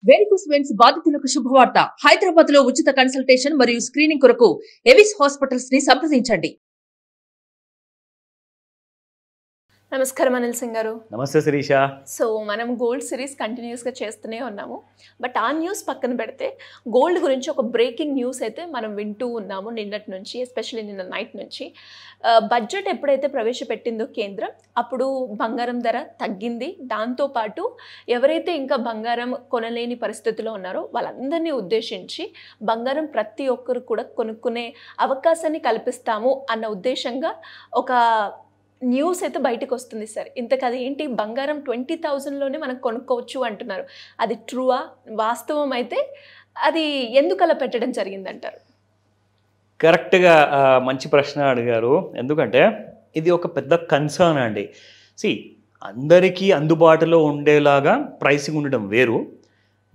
Varicose veins బాధితులకు శుభవార్త. హైదరాబాద్ లో ఉచిత కన్సల్టేషన్ మరియు స్క్రీనింగ్ కొరకు ఎవిస్ హాస్పిటల్స్ ని సంప్రదించండి. నమస్కారం అనిల్ సింగ్ గారు. నమస్తే శిరీష. సో మనం గోల్డ్ సిరీస్ కంటిన్యూస్గా చేస్తూనే ఉన్నాము. బట్ ఆ న్యూస్ పక్కన పెడితే గోల్డ్ గురించి ఒక బ్రేకింగ్ న్యూస్ అయితే మనం వింటూ ఉన్నాము నిన్నటి నుంచి, ఎస్పెషల్లీ నిన్న నైట్ నుంచి. బడ్జెట్ ఎప్పుడైతే ప్రవేశపెట్టిందో కేంద్రం, అప్పుడు బంగారం ధర తగ్గింది. దాంతోపాటు ఎవరైతే ఇంకా బంగారం కొనలేని పరిస్థితిలో ఉన్నారో వాళ్ళందరినీ ఉద్దేశించి బంగారం ప్రతి ఒక్కరు కూడా కొనుక్కునే అవకాశాన్ని కల్పిస్తాము అన్న ఉద్దేశంగా ఒక న్యూస్ అయితే బయటకు వస్తుంది సార్. ఇంతకది ఏంటి, బంగారం 20,000లోనే మనం కొనుక్కోవచ్చు అంటున్నారు. అది ట్రూవా? వాస్తవం అయితే అది ఎందుకు అలా పెట్టడం జరిగిందంటారు? కరెక్ట్గా మంచి ప్రశ్న అడిగారు. ఎందుకంటే ఇది ఒక పెద్ద కన్సర్న్ అండి. అందరికీ అందుబాటులో ఉండేలాగా ప్రైసింగ్ ఉండడం వేరు.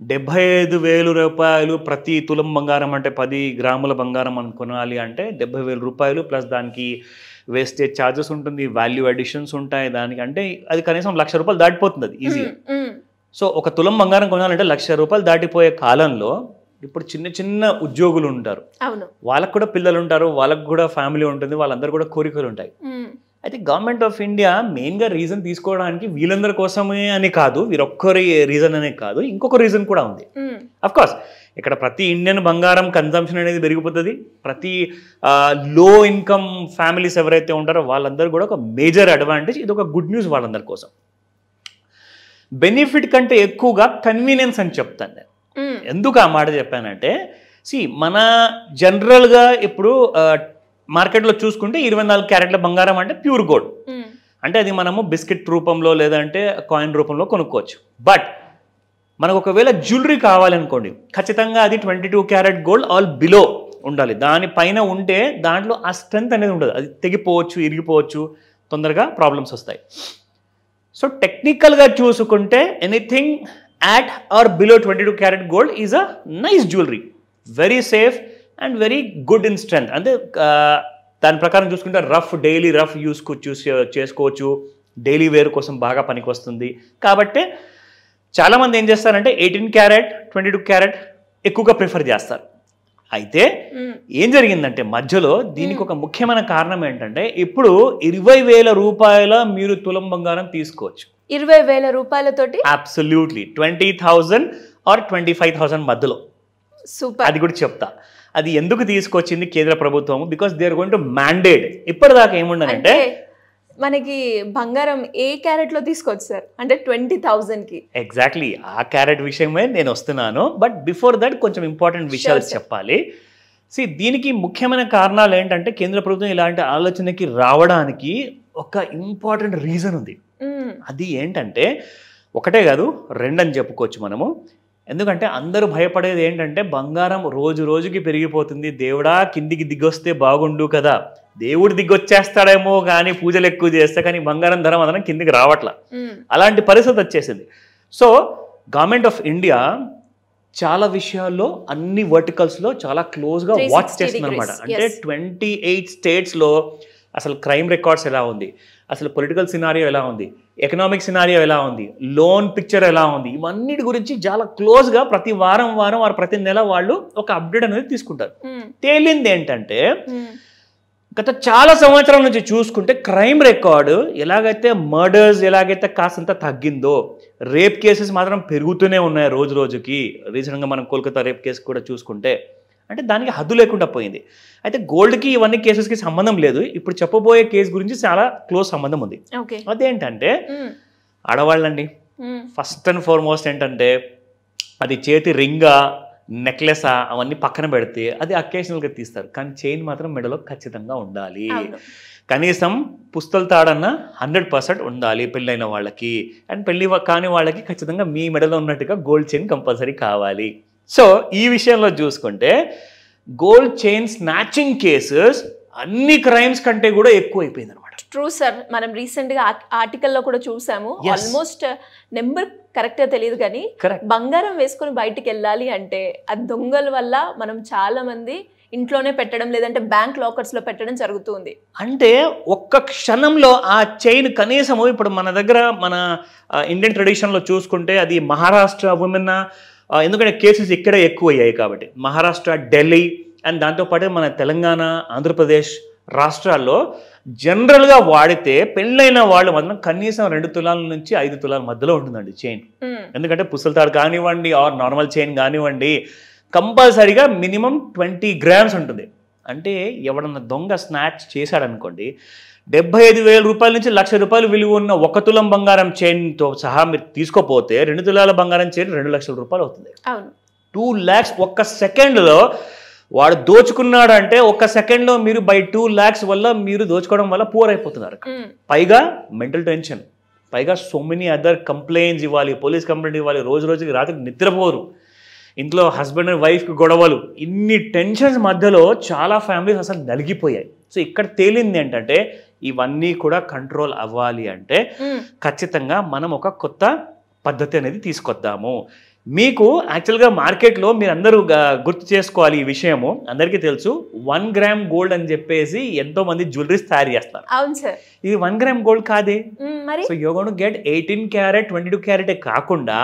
75,000 రూపాయలు ప్రతి తులం బంగారం అంటే 10 గ్రాముల బంగారం మనం కొనాలి అంటే 70,000 రూపాయలు ప్లస్ దానికి వేస్టేజ్ ఛార్జెస్ ఉంటుంది, వాల్యూ అడిషన్స్ ఉంటాయి దానికి. అంటే అది కనీసం 1,00,000 రూపాయలు దాటిపోతుంది అది ఈజీగా. సో ఒక తులం బంగారం కొనాలంటే 1,00,000 రూపాయలు దాటిపోయే కాలంలో ఇప్పుడు చిన్న చిన్న ఉద్యోగులు ఉంటారు, వాళ్ళకు కూడా పిల్లలు ఉంటారు, వాళ్ళకు కూడా ఫ్యామిలీ ఉంటుంది, వాళ్ళందరూ కూడా కోరికలు ఉంటాయి. అయితే గవర్నమెంట్ ఆఫ్ ఇండియా మెయిన్గా రీజన్ తీసుకోవడానికి వీళ్ళందరి కోసమే అని కాదు, వీరొక్కరి రీజన్ అనే కాదు, ఇంకొక రీజన్ కూడా ఉంది. అఫ్కోర్స్ ఇక్కడ ప్రతి ఇండియన్ బంగారం కన్జంప్షన్ అనేది పెరిగిపోతుంది. ప్రతి లో ఇన్కమ్ ఫ్యామిలీస్ ఎవరైతే ఉంటారో వాళ్ళందరూ కూడా ఒక మేజర్ అడ్వాంటేజ్. ఇది ఒక గుడ్ న్యూస్ వాళ్ళందరి కోసం. బెనిఫిట్ కంటే ఎక్కువగా కన్వీనియన్స్ అని చెప్తాను నేను. ఎందుకు ఆ మాట చెప్పానంటే, మన జనరల్గా ఇప్పుడు మార్కెట్లో చూసుకుంటే 24 క్యారెట్ల బంగారం అంటే ప్యూర్ గోల్డ్, అంటే అది మనము బిస్కెట్ రూపంలో లేదంటే కాయిన్ రూపంలో కొనుక్కోవచ్చు. బట్ మనకు ఒకవేళ జ్యువెలరీ కావాలనుకోండి, ఖచ్చితంగా అది 22 క్యారెట్ గోల్డ్ ఆల్ బిలో ఉండాలి. దానిపైన ఉంటే దాంట్లో ఆ స్ట్రెంత్ అనేది ఉండదు, అది తెగిపోవచ్చు, ఇరిగిపోవచ్చు, తొందరగా ప్రాబ్లమ్స్ వస్తాయి. సో టెక్నికల్గా చూసుకుంటే anything at or below 22 carat gold is a nice jewellery, very safe and very good in strength. అంటే దాని ప్రకారం చూసుకుంటే డైలీ రఫ్ చేసుకోవచ్చు, డైలీ వేర్ కోసం బాగా పనికి వస్తుంది. కాబట్టి చాలామంది ఏం చేస్తారంటే 18 క్యారెట్ 22 క్యారెట్ ఎక్కువగా ప్రిఫర్ చేస్తారు. అయితే ఏం జరిగిందంటే మధ్యలో దీనికి ఒక ముఖ్యమైన కారణం ఏంటంటే, ఇప్పుడు 20,000 రూపాయల మీరు తులం బంగారం తీసుకోవచ్చు. 20,000 రూపాయలతోటి అబ్సల్యూట్లీ 20,000 ఆర్ 25,000 మధ్యలో. సూపర్. అది కూడా చెప్తా అది ఎందుకు తీసుకొచ్చింది కేంద్ర ప్రభుత్వం. Because they are going to mandate. ఇప్పటిదాకా ఏముండదంటే మనకి బంగారం ఏ క్యారెట్ లో తీసుకోవచ్చు సార్, అంటే 20,000కి. ఎగ్జాక్ట్లీ ఆ క్యారెట్ విషయమే నేను వస్తున్నాను. బట్ బిఫోర్ దట్ కొంచెం ఇంపార్టెంట్ విషయాలు చెప్పాలి. దీనికి ముఖ్యమైన కారణాలు ఏంటంటే, కేంద్ర ప్రభుత్వం ఇలాంటి ఆలోచనకి రావడానికి ఒక ఇంపార్టెంట్ రీజన్ ఉంది. అది ఏంటంటే ఒకటే కాదు, 2 అని చెప్పుకోవచ్చు మనము. ఎందుకంటే అందరూ భయపడేది ఏంటంటే, బంగారం రోజు రోజుకి పెరిగిపోతుంది, దేవుడా కిందికి దిగొస్తే బాగుండు కదా, దేవుడు దిగొచ్చేస్తాడేమో కానీ పూజలు ఎక్కువ చేస్తే, కానీ బంగారం ధర మాత్రం కిందికి రావట్లా. అలాంటి పరిస్థితి వచ్చేసింది. సో గవర్నమెంట్ ఆఫ్ ఇండియా చాలా విషయాల్లో అన్ని వర్టికల్స్లో చాలా క్లోజ్గా వాచ్ చేస్తుంది అనమాట. అంటే 28 స్టేట్స్లో అసలు క్రైమ్ రికార్డ్స్ ఎలా ఉంది, అసలు పొలిటికల్ సినారియో ఎలా ఉంది, ఎకనామిక్ సినారియో ఎలా ఉంది, లోన్ పిక్చర్ ఎలా ఉంది, ఇవన్నిటి గురించి చాలా క్లోజ్గా ప్రతి వారం వారు ప్రతి నెల వాళ్ళు ఒక అప్డేట్ అనేది తీసుకుంటారు. తేలింది ఏంటంటే, గత చాలా సంవత్సరాల నుంచి చూసుకుంటే క్రైమ్ రికార్డు ఎలాగైతే మర్డర్స్ ఎలాగైతే కాస్తంత తగ్గిందో, రేప్ కేసెస్ మాత్రం పెరుగుతూనే ఉన్నాయి రోజు రోజుకి. రీసెంట్గా మనం కోల్కతా రేప్ కేసు కూడా చూసుకుంటే, అంటే దానికి హద్దు లేకుండా పోయింది. అయితే గోల్డ్కి ఇవన్నీ కేసెస్కి సంబంధం లేదు. ఇప్పుడు చెప్పబోయే కేసు గురించి చాలా క్లోజ్ సంబంధం ఉంది. అదేంటంటే ఆడవాళ్ళండి. ఫస్ట్ అండ్ ఫార్మోస్ట్ ఏంటంటే, అది చేతి రింగా నెక్లెసా అవన్నీ పక్కన పెడితే అది అకేషనల్గా తీస్తారు, కానీ చైన్ మాత్రం మెడలో ఖచ్చితంగా ఉండాలి. కనీసం పుస్తల తాడన్నా 100% ఉండాలి పెళ్ళైన వాళ్ళకి. అండ్ పెళ్ళి కాని వాళ్ళకి ఖచ్చితంగా మీ మెడలో ఉన్నట్టుగా గోల్డ్ చైన్ కంపల్సరీ కావాలి. సో ఈ విషయంలో చూసుకుంటే గోల్డ్ చైన్ స్నాచింగ్ కేసెస్ అన్ని క్రైమ్స్ కంటే కూడా ఎక్కువ అయిపోయింది అనమాట. True sir. మనం రీసెంట్గా ఆర్టికల్లో కూడా చూసాము. ఆల్మోస్ట్ నెంబర్ కరెక్ట్గా తెలియదు కానీ బంగారం వేసుకొని బయటికి వెళ్ళాలి అంటే ఆ దొంగల వల్ల మనం చాలా మంది ఇంట్లోనే పెట్టడం లేదంటే బ్యాంక్ లాకర్స్లో పెట్టడం జరుగుతుంది. అంటే ఒక్క క్షణంలో ఆ చైన్ కనీసము ఇప్పుడు మన దగ్గర మన ఇండియన్ ట్రెడిషన్లో చూసుకుంటే అది మహారాష్ట్ర ఉమెన్ ఎందుకంటే కేసెస్ ఇక్కడే ఎక్కువ అయ్యాయి కాబట్టి. మహారాష్ట్ర, ఢిల్లీ అండ్ దాంతోపాటు మన తెలంగాణ, ఆంధ్రప్రదేశ్ రాష్ట్రాల్లో జనరల్గా వాడితే పెళ్ళైన వాళ్ళు మాత్రం కనీసం 2 తులాల నుంచి 5 తులాల మధ్యలో ఉంటుందండి చైన్. ఎందుకంటే పుస్తలతాడు కానివ్వండి ఆర్ నార్మల్ చైన్ కానివ్వండి కంపల్సరీగా మినిమం 20 grams ఉంటుంది. అంటే ఎవడన్నా దొంగ స్నాచ్ చేశాడనుకోండి 75,000 రూపాయల నుంచి 1,00,000 రూపాయలు విలువ ఉన్న 1 తులం బంగారం చైన్తో సహా మీరు తీసుకోపోతే 2 తులాల బంగారం చైన్ 2 లక్షల రూపాయలు అవుతుంది. 2 lakhs ఒక్క సెకండ్లో వాడు దోచుకున్నాడు అంటే ఒక్క సెకండ్లో మీరు బై 2 lakhs వల్ల మీరు దోచుకోవడం వల్ల పూర్ అయిపోతున్నారు. పైగా మెంటల్ టెన్షన్, పైగా సో మెనీ అదర్ కంప్లైంట్స్ ఇవ్వాలి, పోలీస్ కంప్లైంట్ ఇవ్వాలి, రోజుకి రాత్రి నిద్రపోరు, ఇంట్లో హస్బెండ్ అండ్ వైఫ్కి గొడవలు, ఇన్ని టెన్షన్స్ మధ్యలో చాలా ఫ్యామిలీస్ అసలు నలిగిపోయాయి. సో ఇక్కడ తేలింది ఏంటంటే ఇవన్నీ కూడా కంట్రోల్ అవ్వాలి అంటే ఖచ్చితంగా మనం ఒక కొత్త పద్ధతి అనేది తీసుకొద్దాము. మీకు యాక్చువల్గా మార్కెట్లో మీరు అందరూ గుర్తు చేసుకోవాలి ఈ విషయము. అందరికీ తెలుసు 1 gram గోల్డ్ అని చెప్పేసి ఎంతో మంది జ్యువెలరీస్ తయారు చేస్తారు. అవును సార్, ఇది 1 gram గోల్డ్ కాదే. So you gonna get 18 carat 22 carat కాకుండా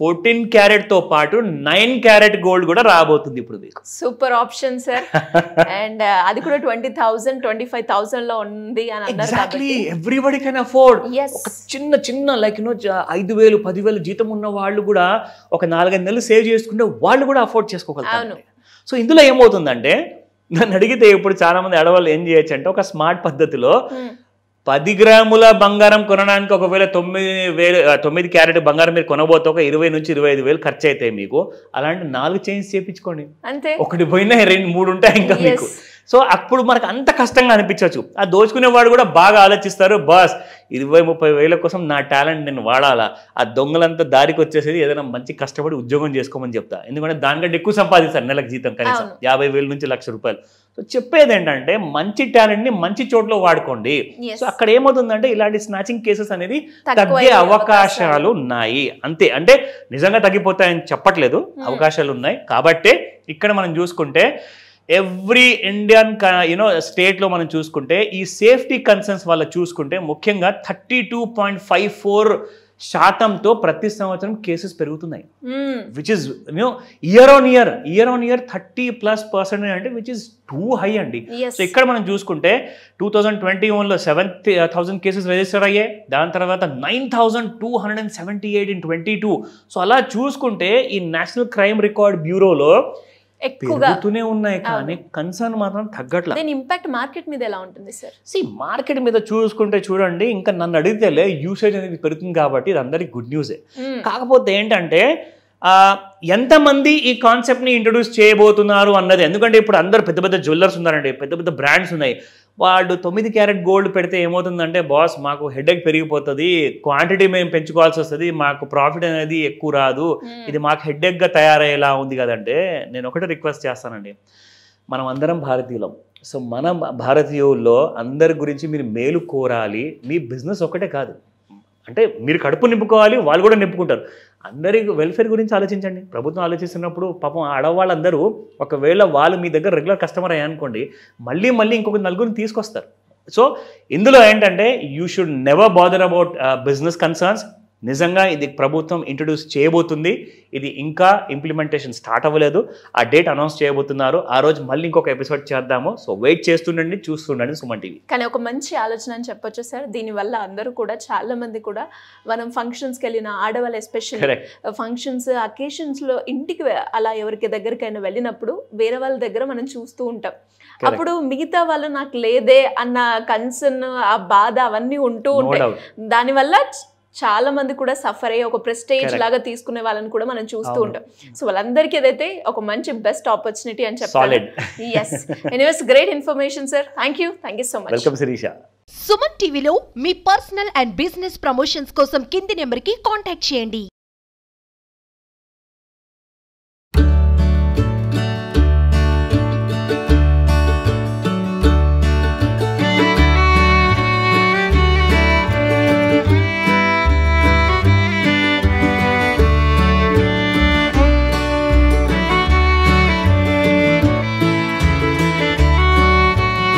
14 carat తో పాటు 9 carat గోల్డ్ కూడా రాబోతుంది ఇప్పుడు మీకు. Super option sir. అండ్ అది కూడా 20,000 25,000 లో ఉంది అని అన్నారు. Exactly, everybody can afford. ఒక చిన్న లైక్ 5,000 10,000 జీతం ఉన్న వాళ్ళు కూడా ఒక 4-5 నెలలు సేవ్ చేసుకుంటే వాళ్ళు కూడా అఫోర్డ్ చేసుకోగలుగుతారు. సో ఇందులో ఏమవుతుందంటే నన్ను అడిగితే ఇప్పుడు చాలా మంది ఆడవాళ్ళు ఏం చేయొచ్చు అంటే ఒక స్మార్ట్ పద్ధతిలో 10 గ్రాముల బంగారం కొనడానికి ఒకవేళ 9 carat బంగారం మీరు కొనబోతే ఒక 20,000 నుంచి 25,000 ఖర్చు అవుతాయి మీకు. అలాంటి 4 చైన్స్ చేయించుకోండి, ఒకటి పోయినా 2-3 ఉంటాయి ఇంకా మీకు. సో అప్పుడు మనకు అంత కష్టంగా అనిపించవచ్చు. ఆ దోచుకునే వాడు కూడా బాగా ఆలోచిస్తారు, బాస్ 20-30 వేల కోసం నా టాలెంట్ నేను వాడాలా, ఆ దొంగలంతా దారికి వచ్చేసేది ఏదైనా మంచి కష్టపడి ఉద్యోగం చేసుకోమని చెప్తా. ఎందుకంటే దానికంటే ఎక్కువ సంపాదిస్తారు నెలకు జీతం, కనీసం 50,000 నుంచి 1,00,000 రూపాయలు. సో చెప్పేది ఏంటంటే మంచి టాలెంట్ని మంచి చోట్ల వాడుకోండి. సో అక్కడ ఏమవుతుందంటే ఇలాంటి స్నాచింగ్ కేసెస్ అనేది తగ్గే అవకాశాలు ఉన్నాయి. అంతే, అంటే నిజంగా తగ్గిపోతాయని చెప్పట్లేదు, అవకాశాలు ఉన్నాయి. కాబట్టే ఇక్కడ మనం చూసుకుంటే ఎవ్రీ ఇండియన్ స్టేట్లో మనం చూసుకుంటే ఈ సేఫ్టీ కన్సర్న్స్ వల్ల చూసుకుంటే ముఖ్యంగా 32.54% ప్రతి సంవత్సరం కేసెస్ పెరుగుతున్నాయి. Which is year on year 30+% అంటే విచ్ ఇస్ టూ హై అండి. సో ఇక్కడ మనం చూసుకుంటే 2021లో 7,000 కేసెస్ రిజిస్టర్ అయ్యాయి. దాని తర్వాత 9,278 in 22. సో అలా చూసుకుంటే ఈ నేషనల్ క్రైమ్ రికార్డ్ బ్యూరోలో పెరుగుతూనే ఉన్నాయి కానీ కన్సర్న్ మాత్రం తగ్గట్లేదు. దీని ఇంపాక్ట్ మార్కెట్ మీద ఎలా ఉంటుంది సార్? మార్కెట్ మీద చూసుకుంటే చూడండి, ఇంకా నన్ను అడిగితేలే యూసేజ్ అనేది పెరుగుతుంది కాబట్టి ఇది అందరికి గుడ్ న్యూసే. కాకపోతే ఏంటంటే ఎంతమంది ఈ కాన్సెప్ట్ని ఇంట్రొడ్యూస్ చేయబోతున్నారు అన్నది. ఎందుకంటే ఇప్పుడు అందరు పెద్ద పెద్ద జ్యువెలర్స్ ఉన్నారండి, పెద్ద పెద్ద బ్రాండ్స్ ఉన్నాయి. వాళ్ళు 9 carat గోల్డ్ పెడితే ఏమవుతుందంటే బాస్ మాకు హెడేక్ పెరిగిపోతుంది, క్వాంటిటీ మేము పెంచుకోవాల్సి వస్తుంది, మాకు ప్రాఫిట్ అనేది ఎక్కువ రాదు, ఇది మాకు హెడేక్గా తయారయ్యేలా ఉంది కదంటే నేను ఒకటే రిక్వెస్ట్ చేస్తానండి, మనం అందరం భారతీయులం. సో మన భారతీయుల్లో అందరి గురించి మీరు మేలు కోరాలి. మీ బిజినెస్ ఒకటే కాదు, అంటే మీరు కడుపు నింపుకోవాలి, వాళ్ళు కూడా నింపుకుంటారు. అందరి వెల్ఫేర్ గురించి ఆలోచించండి. ప్రభుత్వం ఆలోచిస్తున్నప్పుడు పాపం ఆడవాళ్ళందరూ ఒకవేళ వాళ్ళు మీ దగ్గర రెగ్యులర్ కస్టమర్ అయ్యానుకోండి, మళ్ళీ ఇంకొక నలుగురిని తీసుకొస్తారు. సో ఇందులో ఏంటంటే you should never bother about business concerns. నిజంగా ఇది ప్రభుత్వం ఇంట్రొడ్యూస్ చేయబోతుంది. ఇది ఇంకా ఇంప్లిమెంటేషన్ స్టార్ట్ అవ్వలేదు. ఆ డేట్ అనౌన్స్ చేయబోతున్నారు. ఆ రోజు మళ్ళీ ఇంకొక ఎపిసోడ్ చేద్దాము. సో వెయిట్ చేస్తుండండి, చూస్తుండండి సుమన్ టీవీ. కానీ ఒక మంచి ఆలోచన అని చెప్పొచ్చు సార్. దీనివల్ల అందరూ కూడా చాలా మంది కూడా మనం ఫంక్షన్స్కి వెళ్ళిన ఆడవాళ్ళు ఎస్పెషల్లీ ఫంక్షన్స్ అకేషన్స్లో ఇంటికి అలా ఎవరికి దగ్గరికైనా వెళ్ళినప్పుడు వేరే వాళ్ళ దగ్గర మనం చూస్తూ ఉంటాం. అప్పుడు మిగతా వాళ్ళు నాకు లేదే అన్న కన్సర్న్, ఆ బాధ అవన్నీ ఉంటూ ఉంటాయి. దానివల్ల చాలా మంది కూడా సఫర్ అయ్యి ఒక ప్రెస్టేజ్ లాగా తీసుకునే వాళ్ళని కూడా మనం చూస్తూ ఉంటాం. సో వాళ్ళందరికీ ఏదైతే ఒక మంచి బెస్ట్ ఆపర్చునిటీ అని చెప్పాలి. yes, anyways, great information sir. thank you so much. welcome Sirisha. Suman టీవీలో మీ పర్సనల్ అండ్ బిజినెస్ ప్రమోషన్స్ కోసం కింది నెంబర్కి కాంటాక్ట్ చేయండి.